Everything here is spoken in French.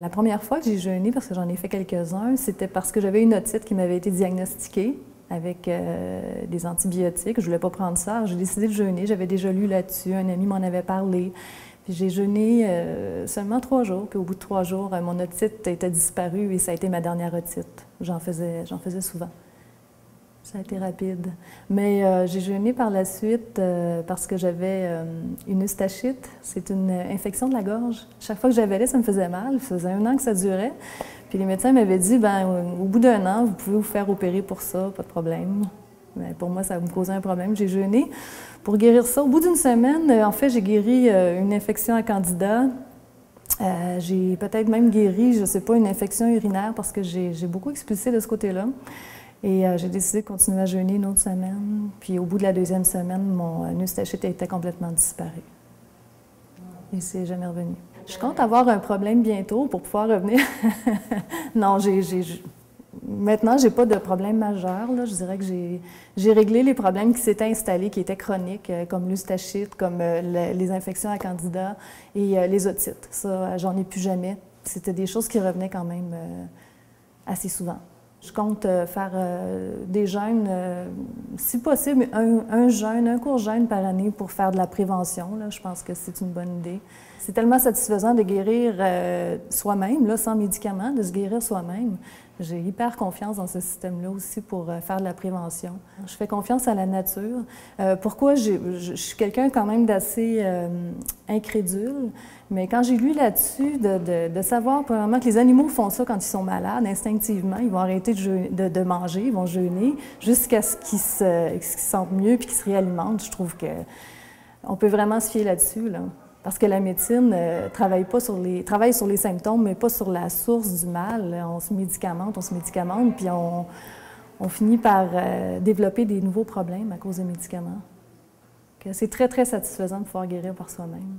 La première fois que j'ai jeûné, parce que j'en ai fait quelques-uns, c'était parce que j'avais une otite qui m'avait été diagnostiquée avec des antibiotiques. Je ne voulais pas prendre ça, j'ai décidé de jeûner. J'avais déjà lu là-dessus, un ami m'en avait parlé. Puis j'ai jeûné seulement 3 jours, puis au bout de 3 jours, mon otite était disparue et ça a été ma dernière otite. J'en faisais souvent. Ça a été rapide. Mais j'ai jeûné par la suite parce que j'avais une eustachite. C'est une infection de la gorge. Chaque fois que j'avalais, ça me faisait mal. Ça faisait 1 an que ça durait. Puis les médecins m'avaient dit, au bout d'1 an, vous pouvez vous faire opérer pour ça, pas de problème. Mais pour moi, ça me causait un problème. J'ai jeûné pour guérir ça. Au bout d'une semaine, en fait, j'ai guéri une infection à Candida. J'ai peut-être même guéri, je ne sais pas, une infection urinaire parce que j'ai beaucoup expulsé de ce côté-là. Et j'ai décidé de continuer à jeûner une autre semaine. Puis au bout de la 2e semaine, mon eustachite était complètement disparu. Et c'est jamais revenu. Je compte avoir un problème bientôt pour pouvoir revenir. Non, maintenant, je n'ai pas de problème majeur. Là. Je dirais que j'ai réglé les problèmes qui s'étaient installés, qui étaient chroniques, comme l'eustachite, comme les infections à Candida et les otites. Ça, j'en ai plus jamais. C'était des choses qui revenaient quand même assez souvent. Je compte faire des jeûnes, si possible, un court jeûne par année pour faire de la prévention. Là. Je pense que c'est une bonne idée. C'est tellement satisfaisant de guérir soi-même, là, sans médicaments, de se guérir soi-même. J'ai hyper confiance dans ce système-là aussi pour faire de la prévention. Je fais confiance à la nature. Pourquoi? Je suis quelqu'un quand même d'assez incrédule, mais quand j'ai lu là-dessus, de savoir premièrement que les animaux font ça quand ils sont malades, instinctivement, ils vont arrêter de manger, ils vont jeûner jusqu'à ce qu'ils se sentent mieux puis qu'ils se réalimentent. Je trouve qu'on peut vraiment se fier là-dessus, là. Parce que la médecine travaille sur les symptômes, mais pas sur la source du mal. On se médicamente, puis on finit par développer des nouveaux problèmes à cause des médicaments. C'est très, très satisfaisant de pouvoir guérir par soi-même.